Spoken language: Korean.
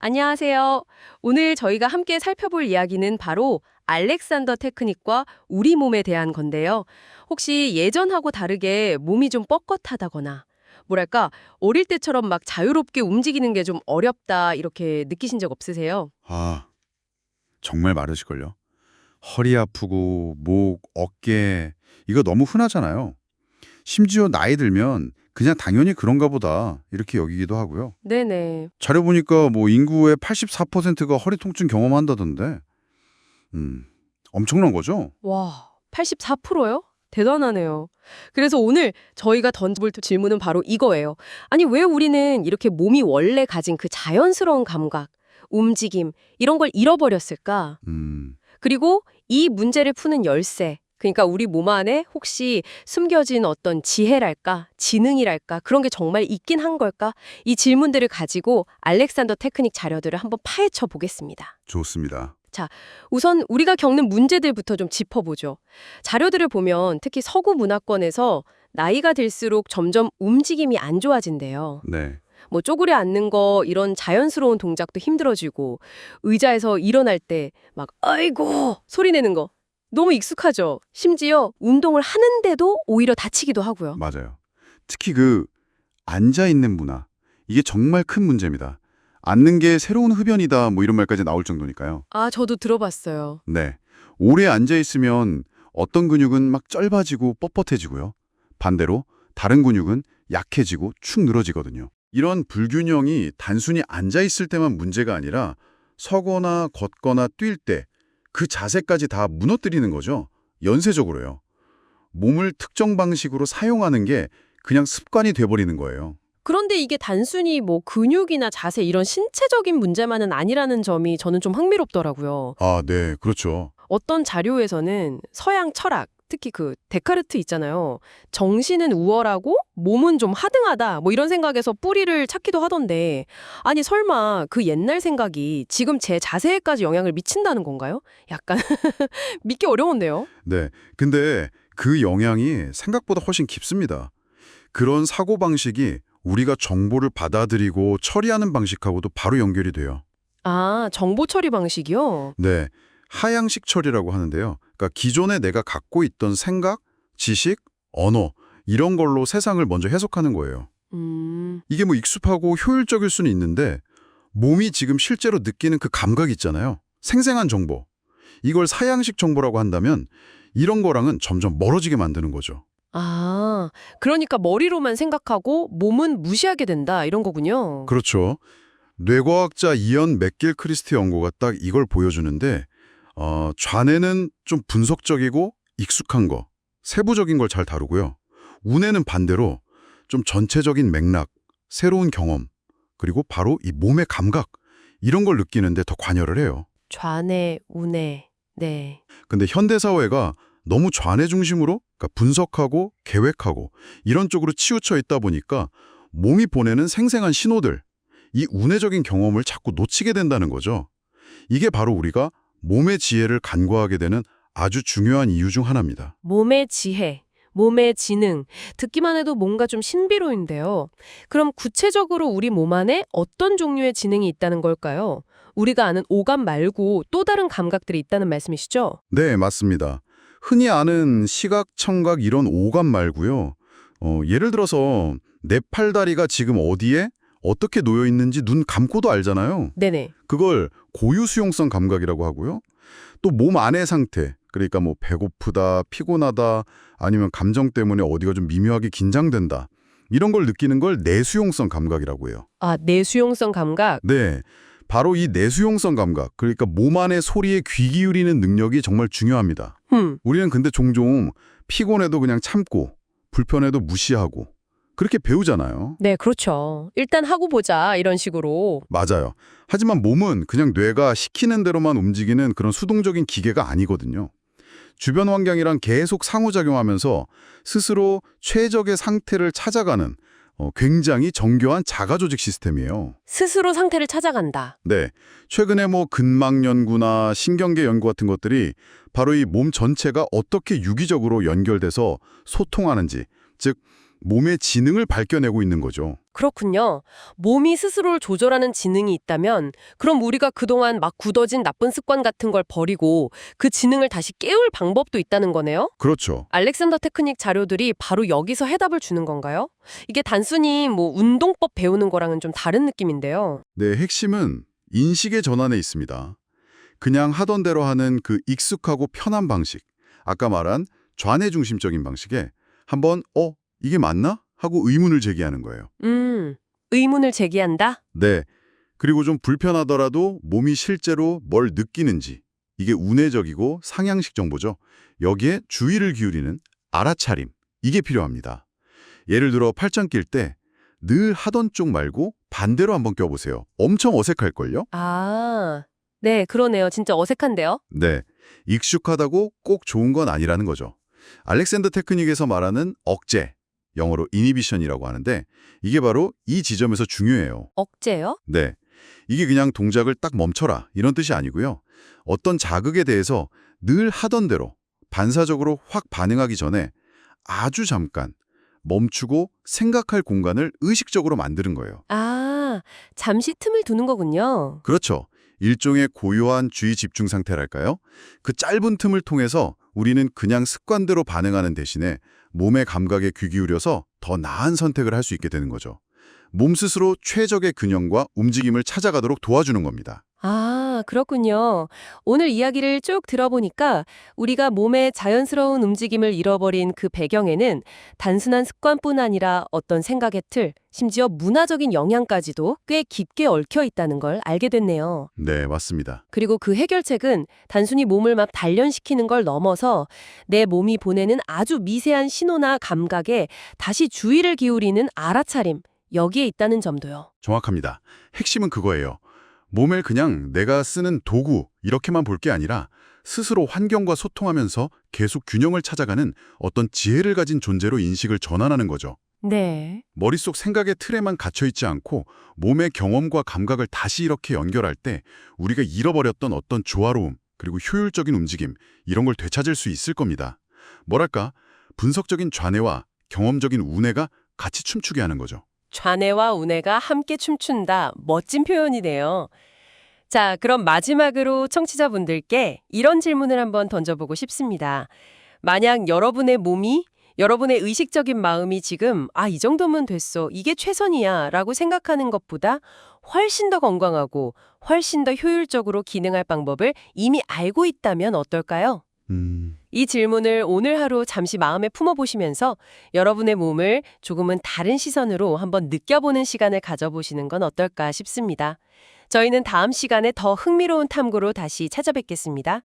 안녕하세요. 오늘 저희가 함께 살펴볼 이야기는 바로 알렉산더 테크닉과 우리 몸에 대한 건데요. 혹시 예전하고 다르게 몸이 좀 뻣뻣하다거나, 뭐랄까, 어릴 때처럼 막 자유롭게 움직이는 게 좀 어렵다, 이렇게 느끼신 적 없으세요? 아, 정말 마르시걸요. 허리 아프고 목, 어깨 이거 너무 흔하잖아요. 심지어 나이 들면 그냥 당연히 그런가 보다 이렇게 여기기도 하고요. 네네. 자료 보니까 뭐 인구의 84%가 허리 통증 경험한다던데. 음, 엄청난 거죠? 와, 84%요? 대단하네요. 그래서 오늘 저희가 던져볼 질문은 바로 이거예요. 아니, 왜 우리는 이렇게 몸이 원래 가진 그 자연스러운 감각, 움직임, 이런 걸 잃어버렸을까? 음, 그리고 이 문제를 푸는 열쇠, 그러니까 우리 몸 안에 혹시 숨겨진 어떤 지혜랄까, 지능이랄까, 그런 게 정말 있긴 한 걸까? 이 질문들을 가지고 알렉산더 테크닉 자료들을 한번 파헤쳐 보겠습니다. 좋습니다. 자, 우선 우리가 겪는 문제들부터 좀 짚어보죠. 자료들을 보면 특히 서구 문화권에서 나이가 들수록 점점 움직임이 안 좋아진대요. 네, 뭐 쪼그려 앉는 거 이런 자연스러운 동작도 힘들어지고 의자에서 일어날 때 막 아이고 소리 내는 거 너무 익숙하죠. 심지어 운동을 하는데도 오히려 다치기도 하고요. 맞아요. 특히 그 앉아 있는 문화 이게 정말 큰 문제입니다. 앉는 게 새로운 흡연이다 뭐 이런 말까지 나올 정도니까요. 아, 저도 들어봤어요. 네. 오래 앉아 있으면 어떤 근육은 막 짧아지고 뻣뻣해지고요. 반대로 다른 근육은 약해지고 축 늘어지거든요. 이런 불균형이 단순히 앉아 있을 때만 문제가 아니라 서거나 걷거나 뛸 때 그 자세까지 다 무너뜨리는 거죠. 연쇄적으로요. 몸을 특정 방식으로 사용하는 게 그냥 습관이 돼버리는 거예요. 그런데 이게 단순히 뭐 근육이나 자세 이런 신체적인 문제만은 아니라는 점이 저는 좀 흥미롭더라고요. 아, 네. 그렇죠. 어떤 자료에서는 서양 철학, 특히 그 데카르트 있잖아요. 정신은 우월하고 몸은 좀 하등하다. 뭐 이런 생각에서 뿌리를 찾기도 하던데. 아니 설마 그 옛날 생각이 지금 제 자세에까지 영향을 미친다는 건가요? 약간 믿기 어려운데요. 네. 근데 그 영향이 생각보다 훨씬 깊습니다. 그런 사고방식이 우리가 정보를 받아들이고 처리하는 방식하고도 바로 연결이 돼요. 아, 정보 처리 방식이요? 네. 하향식 처리라고 하는데요. 그러니까 기존에 내가 갖고 있던 생각, 지식, 언어 이런 걸로 세상을 먼저 해석하는 거예요. 이게 뭐 익숙하고 효율적일 수는 있는데 몸이 지금 실제로 느끼는 그 감각 있잖아요. 생생한 정보. 이걸 사양식 정보라고 한다면 이런 거랑은 점점 멀어지게 만드는 거죠. 아, 그러니까 머리로만 생각하고 몸은 무시하게 된다. 이런 거군요. 그렇죠. 뇌과학자 이언 맥길 크리스트 연구가 딱 이걸 보여주는데 좌뇌는 좀 분석적이고 익숙한 거, 세부적인 걸 잘 다루고요. 우뇌는 반대로 좀 전체적인 맥락, 새로운 경험, 그리고 바로 이 몸의 감각, 이런 걸 느끼는데 더 관여를 해요. 좌뇌, 우뇌. 네. 근데 현대사회가 너무 좌뇌 중심으로 그러니까 분석하고 계획하고 이런 쪽으로 치우쳐 있다 보니까 몸이 보내는 생생한 신호들, 이 우뇌적인 경험을 자꾸 놓치게 된다는 거죠. 이게 바로 우리가 몸의 지혜를 간과하게 되는 아주 중요한 이유 중 하나입니다. 몸의 지혜, 몸의 지능. 듣기만 해도 뭔가 좀 신비로운데요. 그럼 구체적으로 우리 몸 안에 어떤 종류의 지능이 있다는 걸까요? 우리가 아는 오감 말고 또 다른 감각들이 있다는 말씀이시죠? 네, 맞습니다. 흔히 아는 시각, 청각 이런 오감 말고요. 예를 들어서 내 팔다리가 지금 어디에 어떻게 놓여 있는지 눈 감고도 알잖아요. 네네. 그걸 고유 수용성 감각이라고 하고요. 또 몸 안의 상태, 그러니까 뭐 배고프다, 피곤하다, 아니면 감정 때문에 어디가 좀 미묘하게 긴장된다. 이런 걸 느끼는 걸 내수용성 감각이라고 해요. 아, 내수용성 감각? 네, 바로 이 내수용성 감각, 그러니까 몸 안의 소리에 귀 기울이는 능력이 정말 중요합니다. 우리는 근데 종종 피곤해도 그냥 참고, 불편해도 무시하고, 그렇게 배우잖아요. 네, 그렇죠. 일단 하고 보자, 이런 식으로. 맞아요. 하지만 몸은 그냥 뇌가 시키는 대로만 움직이는 그런 수동적인 기계가 아니거든요. 주변 환경이랑 계속 상호작용하면서 스스로 최적의 상태를 찾아가는 굉장히 정교한 자가조직 시스템이에요. 스스로 상태를 찾아간다. 네, 최근에 뭐 근막 연구나 신경계 연구 같은 것들이 바로 이 몸 전체가 어떻게 유기적으로 연결돼서 소통하는지, 즉 몸의 지능을 밝혀내고 있는 거죠. 그렇군요. 몸이 스스로를 조절하는 지능이 있다면 그럼 우리가 그동안 막 굳어진 나쁜 습관 같은 걸 버리고 그 지능을 다시 깨울 방법도 있다는 거네요? 그렇죠. 알렉산더 테크닉 자료들이 바로 여기서 해답을 주는 건가요? 이게 단순히 뭐 운동법 배우는 거랑은 좀 다른 느낌인데요. 네, 핵심은 인식의 전환에 있습니다. 그냥 하던 대로 하는 그 익숙하고 편한 방식, 아까 말한 좌뇌 중심적인 방식에 한번 이게 맞나? 하고 의문을 제기하는 거예요. 의문을 제기한다? 네, 그리고 좀 불편하더라도 몸이 실제로 뭘 느끼는지, 이게 운해적이고 상향식 정보죠. 여기에 주의를 기울이는 알아차림, 이게 필요합니다. 예를 들어 팔짱 낄 때 늘 하던 쪽 말고 반대로 한번 껴보세요. 엄청 어색할걸요? 아, 네, 그러네요. 진짜 어색한데요? 네, 익숙하다고 꼭 좋은 건 아니라는 거죠. 알렉산더 테크닉에서 말하는 억제, 영어로 이니비션이라고 하는데 이게 바로 이 지점에서 중요해요. 억제요? 네, 이게 그냥 동작을 딱 멈춰라 이런 뜻이 아니고요. 어떤 자극에 대해서 늘 하던 대로 반사적으로 확 반응하기 전에 아주 잠깐 멈추고 생각할 공간을 의식적으로 만드는 거예요. 아, 잠시 틈을 두는 거군요. 그렇죠. 일종의 고요한 주의 집중 상태랄까요? 그 짧은 틈을 통해서 우리는 그냥 습관대로 반응하는 대신에 몸의 감각에 귀 기울여서 더 나은 선택을 할 수 있게 되는 거죠. 몸 스스로 최적의 균형과 움직임을 찾아가도록 도와주는 겁니다. 아, 그렇군요. 오늘 이야기를 쭉 들어보니까 우리가 몸의 자연스러운 움직임을 잃어버린 그 배경에는 단순한 습관뿐 아니라 어떤 생각의 틀, 심지어 문화적인 영향까지도 꽤 깊게 얽혀 있다는 걸 알게 됐네요. 네, 맞습니다. 그리고 그 해결책은 단순히 몸을 막 단련시키는 걸 넘어서 내 몸이 보내는 아주 미세한 신호나 감각에 다시 주의를 기울이는 알아차림, 여기에 있다는 점도요. 정확합니다. 핵심은 그거예요. 몸을 그냥 내가 쓰는 도구 이렇게만 볼 게 아니라 스스로 환경과 소통하면서 계속 균형을 찾아가는 어떤 지혜를 가진 존재로 인식을 전환하는 거죠. 네. 머릿속 생각의 틀에만 갇혀있지 않고 몸의 경험과 감각을 다시 이렇게 연결할 때 우리가 잃어버렸던 어떤 조화로움 그리고 효율적인 움직임 이런 걸 되찾을 수 있을 겁니다. 뭐랄까 분석적인 좌뇌와 경험적인 우뇌가 같이 춤추게 하는 거죠. 좌뇌와 우뇌가 함께 춤춘다. 멋진 표현이네요. 자, 그럼 마지막으로 청취자분들께 이런 질문을 한번 던져보고 싶습니다. 만약 여러분의 몸이, 여러분의 의식적인 마음이 지금 이 정도면 됐어. 이게 최선이야. 라고 생각하는 것보다 훨씬 더 건강하고 훨씬 더 효율적으로 기능할 방법을 이미 알고 있다면 어떨까요? 이 질문을 오늘 하루 잠시 마음에 품어보시면서 여러분의 몸을 조금은 다른 시선으로 한번 느껴보는 시간을 가져보시는 건 어떨까 싶습니다. 저희는 다음 시간에 더 흥미로운 탐구로 다시 찾아뵙겠습니다.